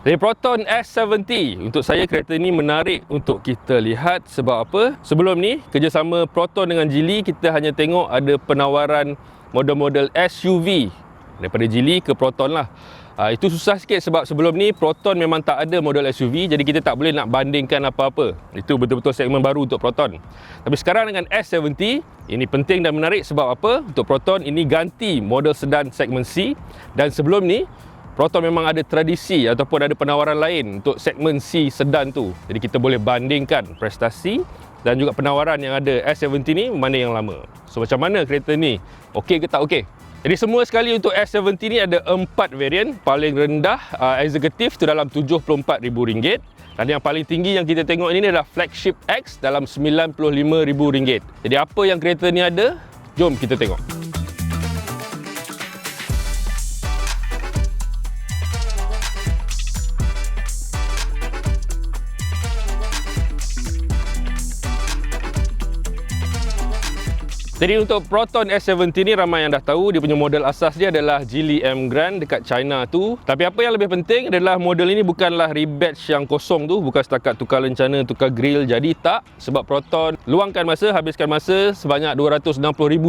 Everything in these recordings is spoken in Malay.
Dari Proton S70, untuk saya kereta ni menarik untuk kita lihat sebab apa? Sebelum ni, kerjasama Proton dengan Geely, kita hanya tengok ada penawaran model-model SUV daripada Geely ke Proton lah. Itu susah sikit sebab sebelum ni Proton memang tak ada model SUV, jadi kita tak boleh nak bandingkan apa-apa. Itu betul-betul segmen baru untuk Proton. Tapi sekarang dengan S70, ini penting dan menarik sebab apa? Untuk Proton ini ganti model sedan segmen C, dan sebelum ni Proton memang ada tradisi ataupun ada penawaran lain untuk segmen C sedan tu. Jadi kita boleh bandingkan prestasi dan juga penawaran yang ada S70 ni mana yang lama. So macam mana kereta ni? Okey ke tak okey? Jadi semua sekali untuk S70 ni ada 4 varian. Paling rendah eksekutif tu dalam RM74,000. Dan yang paling tinggi yang kita tengok ini adalah Flagship X dalam RM95,000. Jadi apa yang kereta ni ada? Jom kita tengok. Jadi untuk Proton S70 ni ramai yang dah tahu dia punya model asas dia adalah Geely M Grand dekat China tu. Tapi apa yang lebih penting adalah model ini bukanlah rebatch yang kosong tu, bukan setakat tukar lencana, tukar grill jadi tak. Sebab Proton luangkan masa, habiskan masa sebanyak 260,000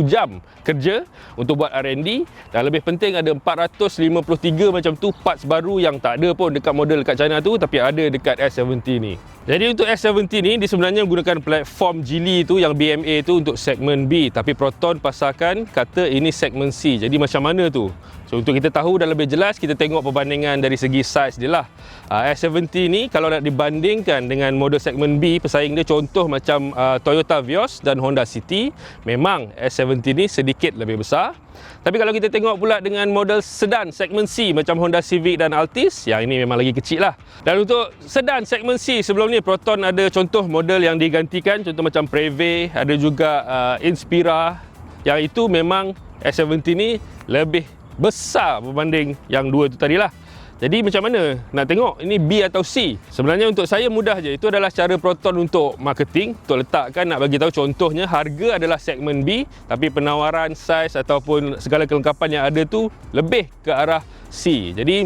jam kerja untuk buat R&D, dan lebih penting ada 453 macam tu parts baru yang tak ada pun dekat model dekat China tu tapi ada dekat S70 ni. Jadi untuk S70 ni dia sebenarnya menggunakan platform Geely tu yang BMA tu untuk segmen B, tapi Proton pasarkan kata ini segmen C. Jadi macam mana tu? So untuk kita tahu dan lebih jelas, kita tengok perbandingan dari segi saiz dia lah. S70 ni kalau nak dibandingkan dengan model segmen B, pesaing dia contoh macam Toyota Vios dan Honda City, memang S70 ni sedikit lebih besar. Tapi kalau kita tengok pula dengan model sedan segmen C macam Honda Civic dan Altis, yang ini memang lagi kecil lah. Dan untuk sedan segmen C sebelum ni Proton ada contoh model yang digantikan, contoh macam Preve, ada juga Inspira, yang itu memang S70 ni lebih besar berbanding yang dua tu tadi lah. Jadi macam mana nak tengok ini B atau C? Sebenarnya untuk saya mudah je. Itu adalah cara Proton untuk marketing, untuk letakkan, nak bagi tahu contohnya harga adalah segmen B tapi penawaran saiz ataupun segala kelengkapan yang ada tu lebih ke arah C. Jadi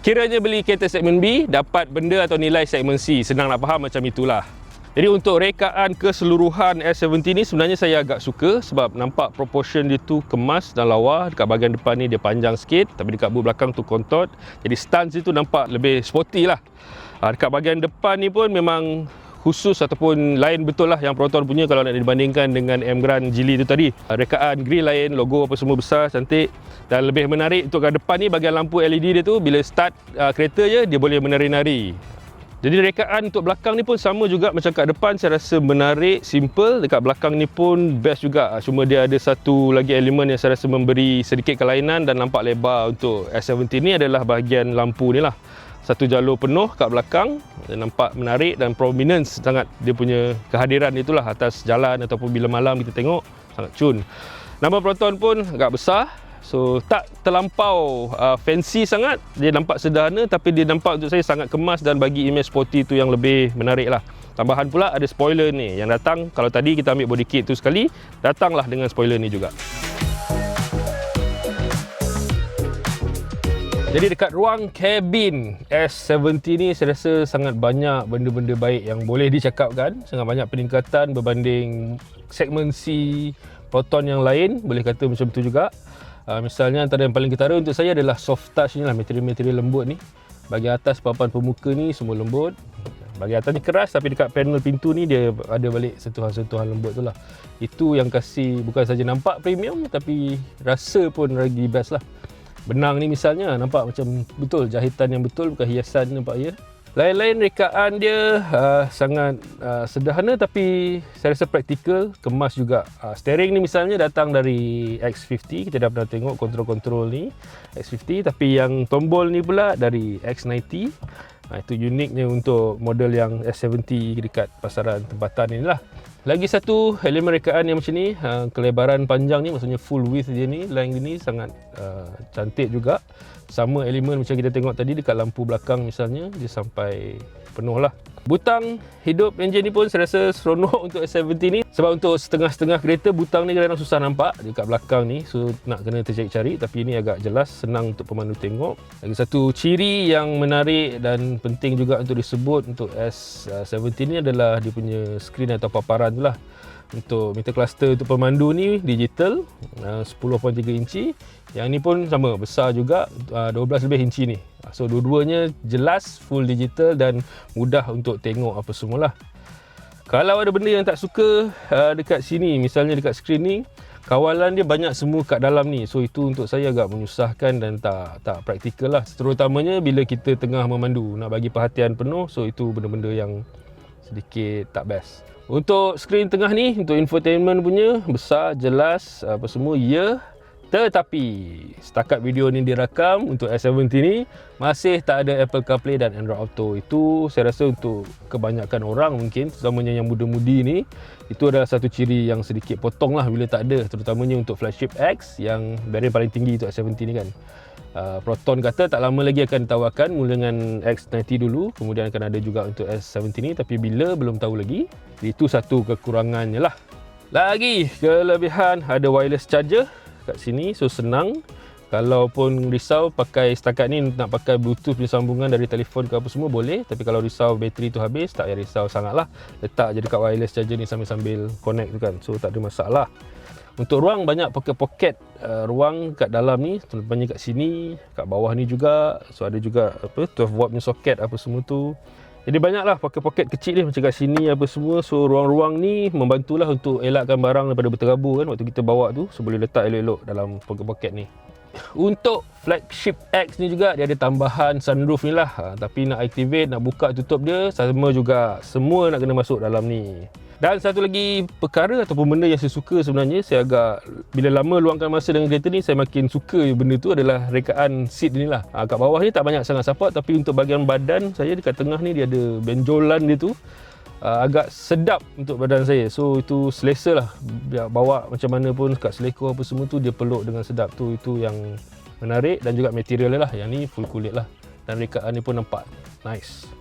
kiranya beli kereta segmen B dapat benda atau nilai segmen C. Senang nak faham macam itulah. Jadi untuk rekaan keseluruhan S70 ni sebenarnya saya agak suka sebab nampak proportion dia tu kemas dan lawa. Dekat bahagian depan ni dia panjang sikit tapi dekat boot belakang tu kontot. Jadi stance dia tu nampak lebih sporty lah. Dekat bahagian depan ni pun memang khusus ataupun lain betul lah yang Proton punya kalau nak dibandingkan dengan M Grand Geely tu tadi. Rekaan grill lain, logo apa semua besar, cantik. Dan lebih menarik untuk kat depan ni bahagian lampu LED dia tu bila start kereta je dia boleh menari-nari. Jadi rekaan untuk belakang ni pun sama juga macam kat depan, saya rasa menarik, simple. Dekat belakang ni pun best juga. Cuma dia ada satu lagi elemen yang saya rasa memberi sedikit kelainan dan nampak lebar untuk S70 ni adalah bahagian lampu ni lah. Satu jalur penuh kat belakang, nampak menarik dan prominence sangat dia punya kehadiran itulah atas jalan ataupun bila malam kita tengok, sangat cun. Nama Proton pun agak besar. So tak terlampau fancy sangat, dia nampak sederhana tapi dia nampak untuk saya sangat kemas dan bagi image sporty tu yang lebih menarik lah. Tambahan pula ada spoiler ni yang datang, kalau tadi kita ambil body kit tu sekali, datanglah dengan spoiler ni juga. Jadi dekat ruang kabin S70 ni saya rasa sangat banyak benda-benda baik yang boleh dicakapkan, sangat banyak peningkatan berbanding segmen C Proton yang lain, boleh kata macam tu juga. Misalnya antara yang paling ketara untuk saya adalah soft touch ni lah, material-material lembut ni. Bahagian atas papan pemuka ni semua lembut. Bahagian atas ni keras tapi dekat panel pintu ni dia ada balik sentuhan-sentuhan lembut tu lah. Itu yang kasih bukan saja nampak premium tapi rasa pun lagi best lah. Benang ni misalnya nampak macam betul, jahitan yang betul, bukan hiasan nampak ya. Lain-lain rekaan dia sangat sederhana tapi saya rasa praktikal, kemas juga. Steering ni misalnya datang dari X50, kita dah pernah tengok kontrol-kontrol ni X50, tapi yang tombol ni pula dari X90. Itu uniknya untuk model yang S70 dekat pasaran tempatan ni lah. Lagi satu elemen rekaan yang macam ni, kelebaran panjang ni maksudnya full width dia ni, length dia ni sangat cantik juga. sama elemen macam kita tengok tadi dekat lampu belakang misalnya, dia sampai penuh lah. Butang hidup enjin ni pun saya rasa seronok untuk S70 ni, sebab untuk setengah-setengah kereta butang ni kadang-kadang susah nampak dekat belakang ni, so nak kena tercari-cari. Tapi ini agak jelas, senang untuk pemandu tengok. Lagi satu ciri yang menarik dan penting juga untuk disebut untuk S70 ni adalah dia punya skrin atau paparan tu lah. Untuk meter cluster untuk pemandu ni digital 10.3 inci. Yang ni pun sama, besar juga, 12 lebih inci ni. So dua-duanya jelas, full digital dan mudah untuk tengok apa semualah. Kalau ada benda yang tak suka dekat sini, misalnya dekat skrin ni, kawalan dia banyak semua kat dalam ni. So itu untuk saya agak menyusahkan dan tak praktikal lah. Terutamanya bila kita tengah memandu, nak bagi perhatian penuh. So itu benda-benda yang sedikit tak best. Untuk skrin tengah ni, untuk infotainment punya, besar, jelas, apa semua, ya. Tetapi setakat video ni dirakam untuk S70 ni masih tak ada Apple CarPlay dan Android Auto. Itu saya rasa untuk kebanyakan orang mungkin, terutamanya yang muda-mudi ni, itu adalah satu ciri yang sedikit potong lah bila tak ada. Terutamanya untuk flagship X yang varian paling tinggi untuk S70 ni kan. Proton kata tak lama lagi akan ditawarkan, mula dengan X90 dulu, kemudian akan ada juga untuk S70 ni, tapi bila belum tahu lagi. Itu satu kekurangannya lah. Lagi kelebihan, ada wireless charger kat sini, so senang. Kalaupun risau pakai setakat ni, nak pakai Bluetooth punya sambungan dari telefon ke apa semua boleh, tapi kalau risau bateri tu habis, tak payah risau sangat lah. Letak je dekat wireless charger ni sambil-sambil connect tu kan, so tak ada masalah. Untuk ruang, banyak poket-poket ruang kat dalam ni, terutamanya kat sini, kat bawah ni juga. So ada juga 12 watt punya soket apa semua tu. Jadi banyaklah poket-poket kecil ni macam kat sini apa semua. So ruang-ruang ni membantulah untuk elakkan barang daripada berterabur kan waktu kita bawa tu. So boleh letak elok-elok dalam poket-poket ni. Untuk flagship X ni juga dia ada tambahan sunroof ni lah. Tapi nak activate, nak buka tutup dia sama juga. Semua nak kena masuk dalam ni. Dan satu lagi perkara ataupun benda yang saya suka sebenarnya, saya agak bila lama luangkan masa dengan kereta ni, saya makin suka benda tu adalah rekaan seat ni lah. Kat bawah ni tak banyak sangat support, tapi untuk bahagian badan saya dekat tengah ni dia ada benjolan dia tu. Agak sedap untuk badan saya. So itu selesa lah. Dia bawa macam mana pun kat selekor apa semua tu dia peluk dengan sedap tu. Itu yang menarik, dan juga material dia lah. Yang ni full kulit lah. Dan rekaan ni pun nampak nice.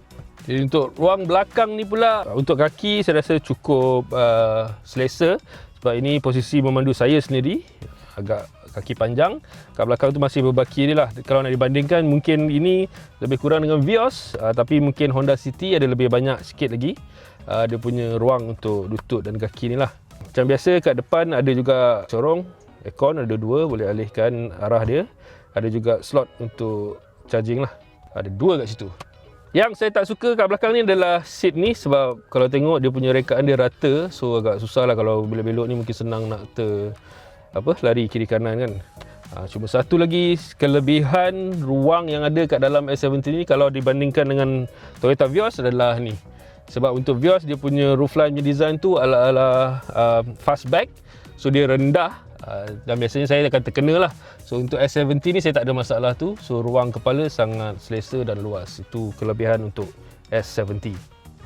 Jadi untuk ruang belakang ni pula, untuk kaki saya rasa cukup selesa. Sebab ini posisi memandu saya sendiri, agak kaki panjang. Kat belakang tu masih berbaki ni lah. Kalau nak dibandingkan, mungkin ini lebih kurang dengan Vios, tapi mungkin Honda City ada lebih banyak sikit lagi dia punya ruang untuk lutut dan kaki ni lah. Macam biasa kat depan ada juga corong aircon, ada dua, boleh alihkan arah dia. Ada juga slot untuk charging lah, ada dua kat situ. Yang saya tak suka kat belakang ni adalah seat ni, sebab kalau tengok dia punya rekaan dia rata, so agak susah lah kalau belok-belok ni mungkin senang nak lari kiri kanan kan. Cuma satu lagi kelebihan ruang yang ada kat dalam S70 ni kalau dibandingkan dengan Toyota Vios adalah ni. Sebab untuk Vios dia punya roofline punya design tu ala-ala fastback, so dia rendah. Dan biasanya saya akan terkena lah. So untuk S70 ni saya tak ada masalah tu. So ruang kepala sangat selesa dan luas. Itu kelebihan untuk S70.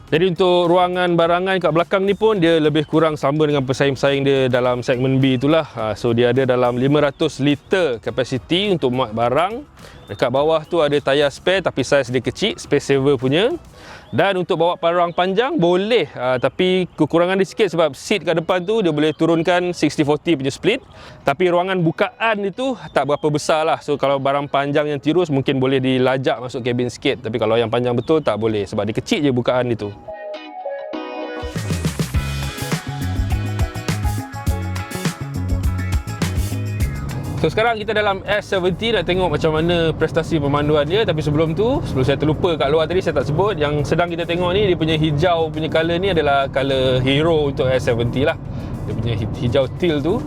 Jadi untuk ruangan barangan kat belakang ni pun dia lebih kurang sama dengan pesaing-pesaing dia dalam segmen B itulah. So dia ada dalam 500 liter kapasiti untuk muat barang. Dekat bawah tu ada tayar spare tapi saiz dia kecil, space saver punya. Dan untuk bawa barang panjang boleh, tapi kekurangan dia sikit sebab seat kat depan tu dia boleh turunkan 60-40 punya split. Tapi ruangan bukaan itu tak berapa besar lah. So kalau barang panjang yang tirus mungkin boleh dilajak masuk kabin sikit. Tapi kalau yang panjang betul tak boleh sebab dia kecil je bukaan itu. So sekarang kita dalam S70 nak tengok macam mana prestasi pemanduan dia. Tapi sebelum saya terlupa kat luar tadi saya tak sebut, yang sedang kita tengok ni dia punya hijau punya colour ni adalah colour hero untuk S70 lah. Dia punya hijau teal tu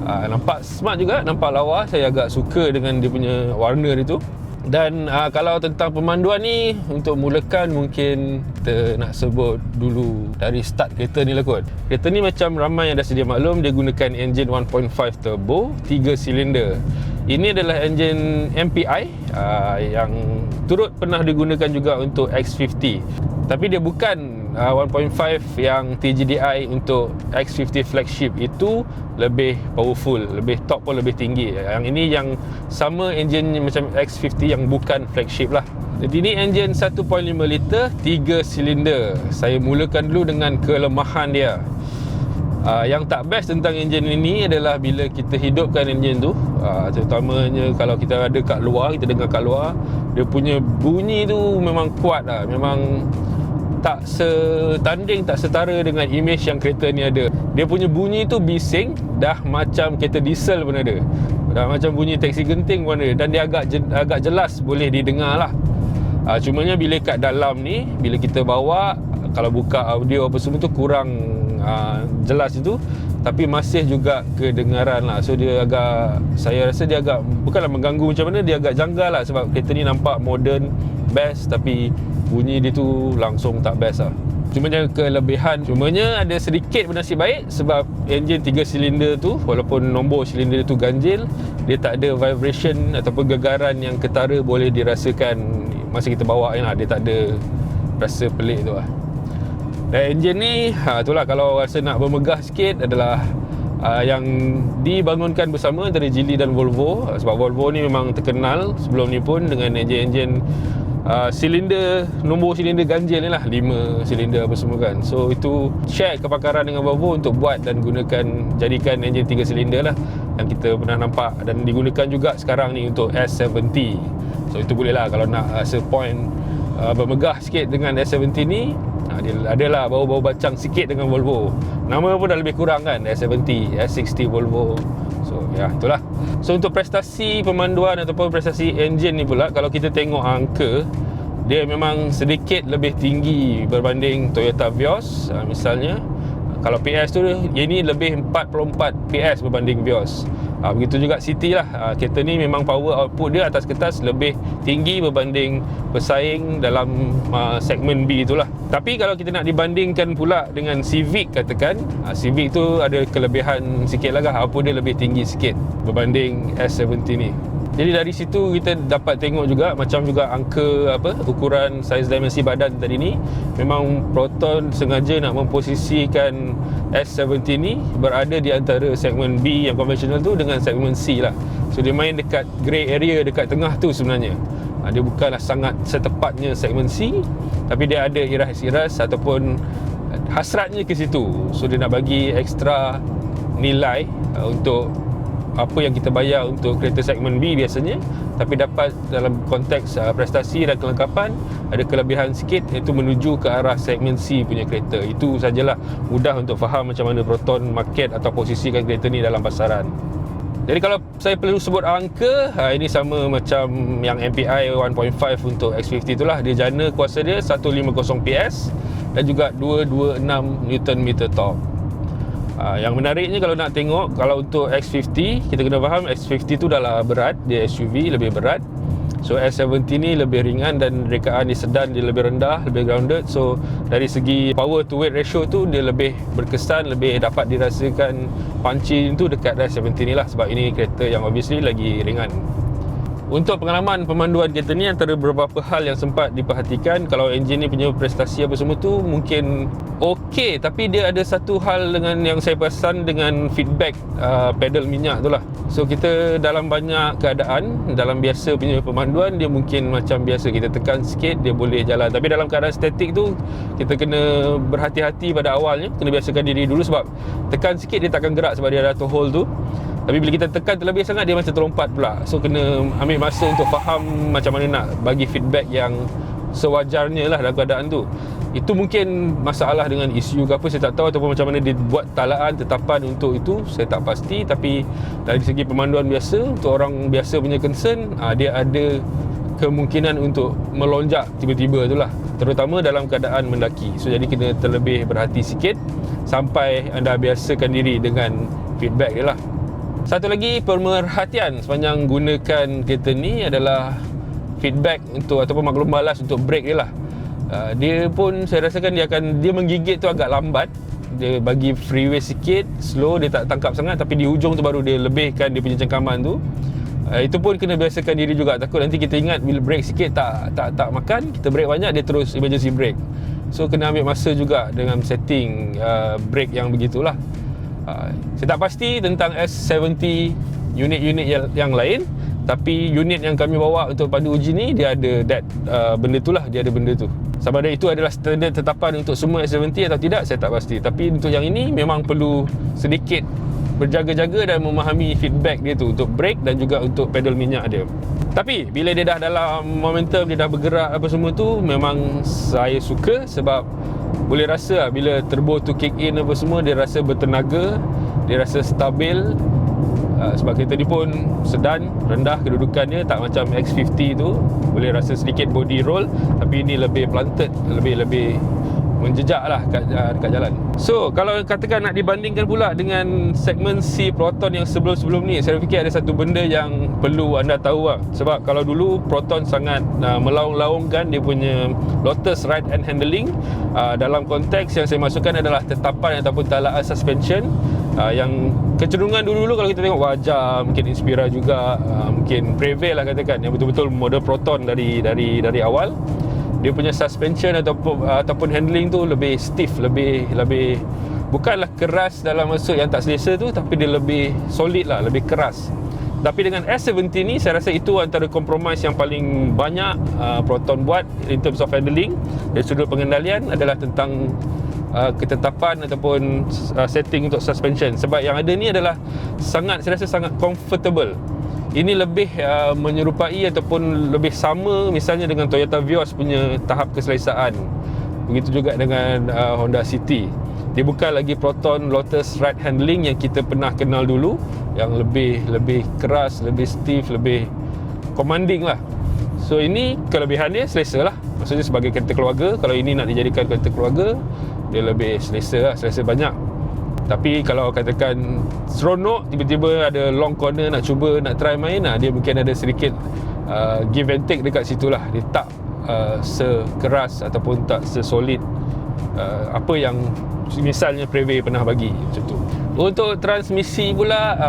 nampak smart juga, nampak lawa. Saya agak suka dengan dia punya warna dia tu. Dan kalau tentang pemanduan ni, untuk mulakan mungkin kita nak sebut dulu dari start kereta ni lah kot. Kereta ni macam ramai yang dah sedia maklum, dia gunakan enjin 1.5 turbo 3 silinder. Ini adalah enjin MPI yang turut pernah digunakan juga untuk X50. Tapi dia bukan 1.5 yang TGDI untuk X50 flagship itu lebih powerful, lebih top pun lebih tinggi. Yang ini yang sama engine macam X50 yang bukan flagship lah. Jadi ini engine 1.5 liter 3 silinder. Saya mulakan dulu dengan kelemahan dia. Yang tak best tentang enjin ini adalah bila kita hidupkan enjin tu, terutamanya kalau kita ada kat luar, kita dengar kat luar, dia punya bunyi tu memang kuat lah. Memang tak setanding, tak setara dengan image yang kereta ni ada. Dia punya bunyi tu bising, dah macam kereta diesel pun ada, dah macam bunyi taksi genting pun ada. Dan dia agak jelas boleh didengar lah. Cumanya bila kat dalam ni, bila kita bawa, kalau buka audio apa semua tu kurang jelas itu, tapi masih juga kedengaran lah. So dia agak, saya rasa dia agak, bukanlah mengganggu macam mana, dia agak janggal lah. Sebab kereta ni nampak modern, best, tapi bunyi dia tu langsung tak best lah. Cumanya kelebihan, cumanya ada sedikit bernasib baik sebab enjin 3 silinder tu, walaupun nombor silinder tu ganjil, dia tak ada vibration ataupun gegaran yang ketara boleh dirasakan masa kita bawa ni lah. Dia tak ada rasa pelik tu lah. Dan enjin ni, itulah kalau rasa nak bermegah sikit adalah yang dibangunkan bersama dari Geely dan Volvo. Sebab Volvo ni memang terkenal sebelum ni pun dengan enjin-enjin silinder, nombor silinder ganjil ni lah, 5 silinder apa semua kan. So itu share kepakaran dengan Volvo untuk buat dan gunakan, jadikan enjin 3 silinder lah yang kita pernah nampak dan digunakan juga sekarang ni untuk S70. So itu boleh lah kalau nak rasa point bermegah sikit dengan S70 ni. Dia adalah bau-bau bacang sikit dengan Volvo. Nama pun dah lebih kurang kan, S70, S60 Volvo. So ya, itulah. So untuk prestasi pemanduan ataupun prestasi enjin ni pula, kalau kita tengok angka, dia memang sedikit lebih tinggi berbanding Toyota Vios. Misalnya kalau PS tu, ini lebih 44 PS berbanding Vios. Begitu juga City lah. Kereta ni memang power output dia atas kertas lebih tinggi berbanding pesaing dalam segmen B itulah. Tapi kalau kita nak dibandingkan pula dengan Civic katakan, Civic tu ada kelebihan sikit lah, output dia lebih tinggi sikit berbanding S70 ni. Jadi dari situ kita dapat tengok juga, macam juga angka ukuran saiz dimensi badan tadi ni, memang Proton sengaja nak memposisikan S70 ni berada di antara segmen B yang konvensional tu dengan segmen C lah. So dia main dekat grey area, dekat tengah tu sebenarnya. Dia bukanlah sangat setepatnya segmen C, tapi dia ada iras-iras ataupun hasratnya ke situ. So dia nak bagi ekstra nilai untuk apa yang kita bayar untuk kereta segmen B biasanya, tapi dapat dalam konteks prestasi dan kelengkapan ada kelebihan sikit, iaitu menuju ke arah segmen C punya kereta. Itu sajalah, mudah untuk faham macam mana Proton market atau posisikan kereta ni dalam pasaran. Jadi kalau saya perlu sebut angka, ini sama macam yang MPI 1.5 untuk X50 itulah. Dia jana kuasa dia 150 PS dan juga 226 Nm torque. Yang menariknya kalau nak tengok, kalau untuk X50, kita kena faham X50 tu dah berat, dia SUV lebih berat. So S70 ni lebih ringan dan rekaan di sedan dia lebih rendah, lebih grounded. So dari segi power to weight ratio tu dia lebih berkesan, lebih dapat dirasakan punching tu dekat S70 ni lah, sebab ini kereta yang obviously lagi ringan. Untuk pengalaman pemanduan kereta ni, antara beberapa hal yang sempat diperhatikan, kalau enjin ni punya prestasi apa semua tu mungkin okey, tapi dia ada satu hal dengan yang saya perasan dengan feedback pedal minyak tu lah. So kita dalam banyak keadaan, dalam biasa punya pemanduan, dia mungkin macam biasa, kita tekan sikit dia boleh jalan. Tapi dalam keadaan statik tu, kita kena berhati-hati pada awalnya, kena biasakan diri dulu, sebab tekan sikit dia takkan gerak sebab dia ada auto-hold tu. Tapi bila kita tekan terlebih sangat, dia macam terlompat pula. So kena ambil masa untuk faham macam mana nak bagi feedback yang sewajarnya lah dalam keadaan tu. Itu mungkin masalah dengan ECU ke apa, saya tak tahu, ataupun macam mana dia buat talaan, tetapan untuk itu, saya tak pasti. Tapi dari segi pemanduan biasa, untuk orang biasa punya concern, dia ada kemungkinan untuk melonjak tiba-tiba tu lah, terutama dalam keadaan mendaki. So jadi kena terlebih berhati sikit sampai anda biasakan diri dengan feedback dia lah. Satu lagi pemerhatian sepanjang gunakan kereta ni adalah feedback untuk, ataupun maklum balas untuk brake dia lah. Dia pun saya rasakan dia menggigit tu agak lambat. Dia bagi freeway sikit, slow, dia tak tangkap sangat, tapi di hujung tu baru dia lebihkan dia punya cengkaman tu. Itu pun kena biasakan diri juga. Takut nanti kita ingat bila brake sikit tak makan, kita brake banyak, dia terus emergency brake. So kena ambil masa juga dengan setting brake yang begitulah. Saya tak pasti tentang S70 unit-unit yang lain, tapi unit yang kami bawa untuk pandu uji ni, dia ada benda tu lah, dia ada benda tu. Sama ada itu adalah standard tetapan untuk semua S70 atau tidak, saya tak pasti. Tapi untuk yang ini memang perlu sedikit berjaga-jaga dan memahami feedback dia tu untuk brake dan juga untuk pedal minyak dia. Tapi bila dia dah dalam momentum, dia dah bergerak apa semua tu, memang saya suka sebab boleh rasa lah, bila turbo tu kick in apa semua, dia rasa bertenaga, dia rasa stabil. Sebab kereta ni pun sedan, rendah kedudukannya, tak macam X50 tu boleh rasa sedikit body roll, tapi ini lebih planted, lebih menjejak lah dekat jalan. So kalau katakan nak dibandingkan pula dengan segmen C Proton yang sebelum-sebelum ni, saya fikir ada satu benda yang perlu anda tahu lah. Sebab kalau dulu Proton sangat melaung-laungkan dia punya Lotus ride and handling. Dalam konteks yang saya masukkan adalah tetapan ataupun talaan suspension, yang kecenderungan dulu-dulu kalau kita tengok Wajar, mungkin Inspira juga, mungkin Prevail lah katakan, yang betul-betul model Proton dari awal. Dia punya suspension ataupun handling tu lebih stiff, lebih bukanlah keras dalam maksud yang tak selesa tu, tapi dia lebih solid lah, lebih keras. Tapi dengan S70 ni, saya rasa itu antara compromise yang paling banyak Proton buat in terms of handling. Dari sudut pengendalian adalah tentang ketetapan ataupun setting untuk suspension. Sebab yang ada ni adalah saya rasa sangat comfortable. Ini lebih menyerupai ataupun lebih sama misalnya dengan Toyota Vios punya tahap keselesaan. Begitu juga dengan Honda City. Dia bukan lagi Proton Lotus ride handling yang kita pernah kenal dulu, yang lebih keras, lebih stiff, lebih commanding lah. So ini kelebihan dia, selesa lah. Maksudnya sebagai kereta keluarga, kalau ini nak dijadikan kereta keluarga, dia lebih selesa lah, selesa banyak. Tapi kalau katakan seronok, tiba-tiba ada long corner nak cuba, nak try main, dia mungkin ada sedikit give and take dekat situ lah. Dia tak sekeras ataupun tak sesolid apa yang misalnya Prevail pernah bagi macam tu. Untuk transmisi pula,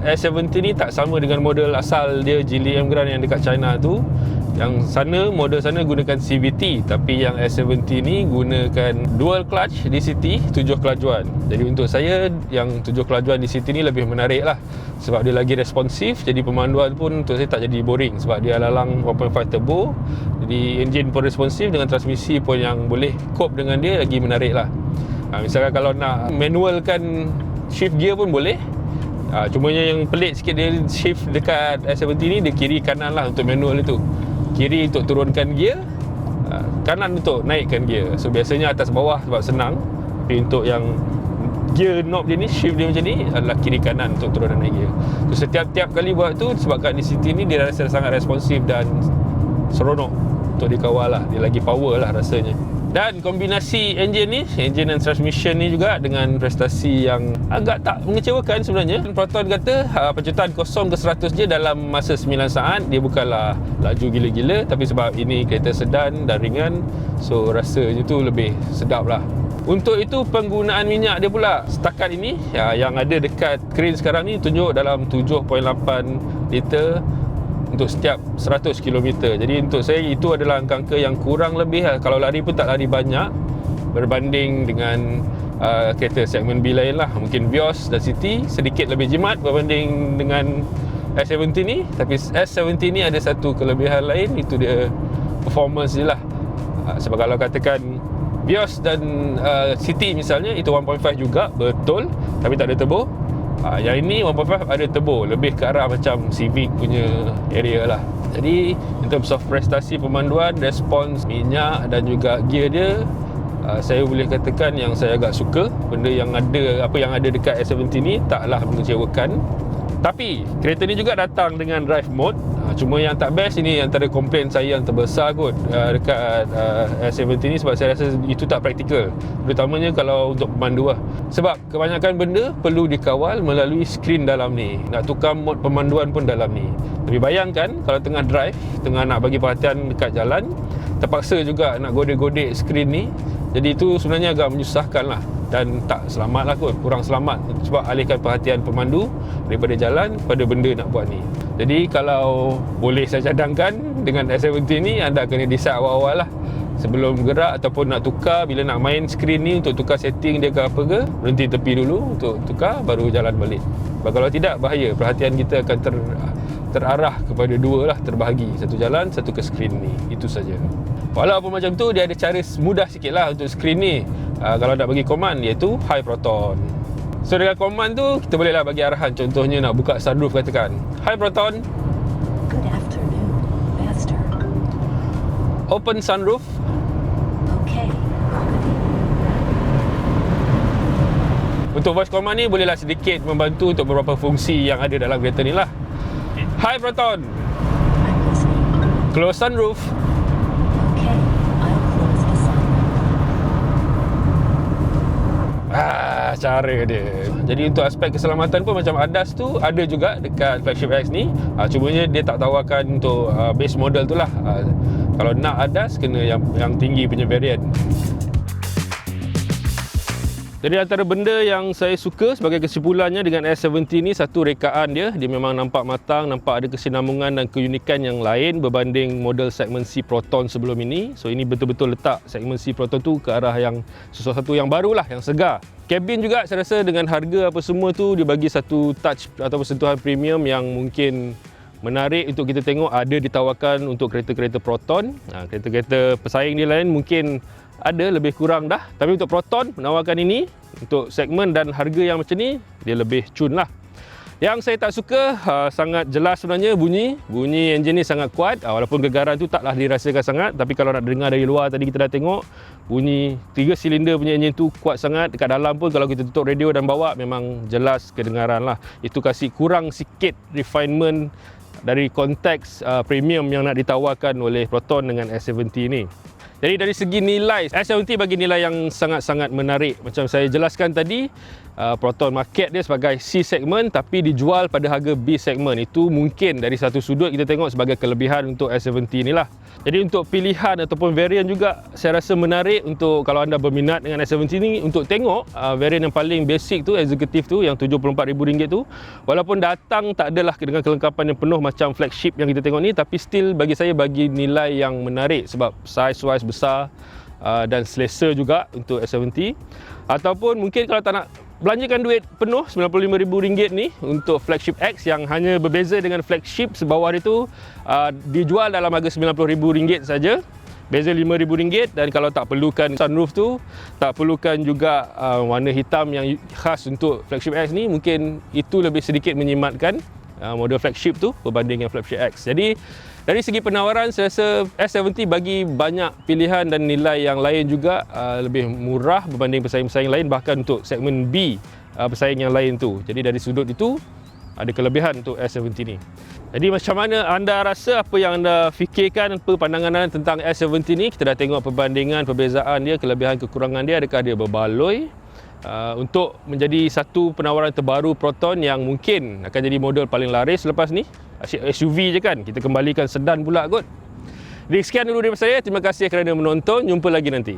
S70 ni tak sama dengan model asal dia, Geely M Grand yang dekat China tu. Yang sana, model sana gunakan CVT, tapi yang S70 ni gunakan dual clutch DCT 7 kelajuan. Jadi untuk saya, yang 7 kelajuan DCT ni lebih menarik lah, sebab dia lagi responsif. Jadi pemanduan pun untuk saya tak jadi boring, sebab dia lalang 1.5 turbo. Jadi engine pun responsif, dengan transmisi pun yang boleh cope dengan dia, lagi menarik lah. Misalkan kalau nak manualkan shift gear pun boleh. Cumanya yang pelik sikit, dia shift dekat S70 ni, dia kiri kanan lah untuk manual itu. Kiri untuk turunkan gear, kanan untuk naikkan gear. So biasanya atas bawah sebab senang. Tapi untuk yang gear knob dia ni, shift dia macam ni, adalah kiri kanan untuk turun dan naik gear. So setiap kali buat tu, sebabkan di City ni dia rasa sangat responsif dan seronok untuk dikawal lah. Dia lagi power lah rasanya. Dan kombinasi engine ni, engine dan transmission ni juga dengan prestasi yang agak tak mengecewakan sebenarnya. Proton kata pencetaan 0 ke 100 je dalam masa 9 saat. Dia bukanlah laju gila-gila, tapi sebab ini kereta sedan dan ringan, so rasanya tu lebih sedap lah. Untuk itu penggunaan minyak dia pula setakat ini, yang ada dekat skrin sekarang ni tunjuk dalam 7.8 liter untuk setiap 100 km. Jadi untuk saya itu adalah angka yang kurang lebih lah. Kalau lari pun tak lari banyak berbanding dengan kereta segmen B lain lah. Mungkin Vios dan City sedikit lebih jimat berbanding dengan S70 ni. Tapi S70 ni ada satu kelebihan lain, itu dia performance je lah. Sebab kalau katakan Vios dan City misalnya, itu 1.5 juga, betul, tapi tak ada turbo. Yang ini 1.5 ada turbo, lebih ke arah macam Civic punya area lah. Jadi in terms of prestasi pemanduan, respons minyak dan juga gear dia, saya boleh katakan yang saya agak suka. Benda yang ada, apa yang ada dekat S70 ni taklah mengecewakan. Tapi kereta ni juga datang dengan drive mode. Cuma yang tak best, ini antara komplain saya yang terbesar kot dekat S70 ni, sebab saya rasa itu tak praktikal, terutamanya kalau untuk pemandu lah. Sebab kebanyakan benda perlu dikawal melalui skrin dalam ni. Nak tukar mod pemanduan pun dalam ni. Tapi bayangkan kalau tengah drive, tengah nak bagi perhatian dekat jalan, terpaksa juga nak godek-godek skrin ni. Jadi itu sebenarnya agak menyusahkan lah, dan tak selamat lah kot, kurang selamat. Sebab alihkan perhatian pemandu daripada jalan pada benda nak buat ni. Jadi kalau boleh saya cadangkan dengan S70 ni, anda kena decide awal-awal lah sebelum gerak ataupun nak tukar. Bila nak main skrin ni untuk tukar setting dia ke apa ke, berhenti tepi dulu untuk tukar, baru jalan balik. Sebab kalau tidak, bahaya. Perhatian kita akan terarah kepada dua lah, terbahagi. Satu jalan, satu ke skrin ni. Itu saja. Walaupun macam tu, dia ada cara mudah sikit lah untuk skrin ni. Kalau nak bagi command, iaitu high proton. So dengan command tu, kita bolehlah bagi arahan. Contohnya nak buka sunroof, katakan high proton, Good afternoon, master. open sunroof. Okay. Untuk voice command ni bolehlah sedikit membantu untuk beberapa fungsi yang ada dalam kereta ni lah. High proton, I'm listening. close sunroof. Okay, I'll close the sunroof. Cara dia. Jadi untuk aspek keselamatan pun macam ADAS tu ada juga dekat flagship X ni. Cumanya dia tak tawarkan untuk base model tu lah. Kalau nak ADAS, kena yang tinggi punya variant. Jadi antara benda yang saya suka sebagai kesimpulannya dengan S70 ni, satu, rekaan dia. Dia memang nampak matang, nampak ada kesinambungan dan keunikan yang lain berbanding model segmen C Proton sebelum ini. So ini betul-betul letak segmen C Proton tu ke arah yang sesuatu yang barulah, yang segar. Kabin juga saya rasa dengan harga apa semua tu, dia bagi satu touch atau sentuhan premium yang mungkin menarik untuk kita tengok ada ditawarkan untuk kereta-kereta Proton. Kereta-kereta pesaing dia lain mungkin ada lebih kurang dah, tapi untuk Proton menawarkan ini untuk segmen dan harga yang macam ni, dia lebih cun lah. Yang saya tak suka, sangat jelas sebenarnya bunyi enjin ni sangat kuat, walaupun gegaran tu taklah dirasakan sangat, tapi kalau nak dengar dari luar, tadi kita dah tengok bunyi 3 silinder punya enjin tu kuat sangat. Dekat dalam pun kalau kita tutup radio dan bawa, memang jelas kedengaran lah. Itu kasih kurang sikit refinement dari konteks premium yang nak ditawarkan oleh Proton dengan S70 ni. Jadi dari segi nilai, S70 bagi nilai yang sangat-sangat menarik. Macam saya jelaskan tadi, Proton market dia sebagai C segmen tapi dijual pada harga B segmen. Itu mungkin dari satu sudut kita tengok sebagai kelebihan untuk S70 ni lah. Jadi untuk pilihan ataupun varian juga saya rasa menarik untuk kalau anda berminat dengan S70 ni, untuk tengok varian yang paling basic tu, eksekutif tu, yang RM74,000 tu. Walaupun datang tak adalah dengan kelengkapan yang penuh macam flagship yang kita tengok ni, tapi still bagi saya bagi nilai yang menarik sebab size-wise besar dan selesa juga untuk S70. Ataupun mungkin kalau tak nak belanjakan duit penuh RM95,000 ni untuk flagship X yang hanya berbeza dengan flagship sebawah dia tu, dijual dalam harga RM90,000 saja. Beza RM5,000. Dan kalau tak perlukan sunroof tu, tak perlukan juga warna hitam yang khas untuk flagship X ni, mungkin itu lebih sedikit menyimatkan model flagship tu berbanding dengan flagship X. Jadi dari segi penawaran, saya rasa S70 bagi banyak pilihan dan nilai yang lain juga, lebih murah berbanding pesaing-pesaing lain, bahkan untuk segmen B pesaing yang lain tu. Jadi dari sudut itu ada kelebihan untuk S70 ni. Jadi macam mana anda rasa, apa yang anda fikirkan, apa pandangan anda tentang S70 ni? Kita dah tengok perbandingan, perbezaan dia, kelebihan kekurangan dia, adakah dia berbaloi untuk menjadi satu penawaran terbaru Proton yang mungkin akan jadi model paling laris selepas ni. Asyik SUV je kan, kita kembalikan sedan pula kot. Jadi sekian dulu daripada saya, terima kasih kerana menonton, jumpa lagi nanti.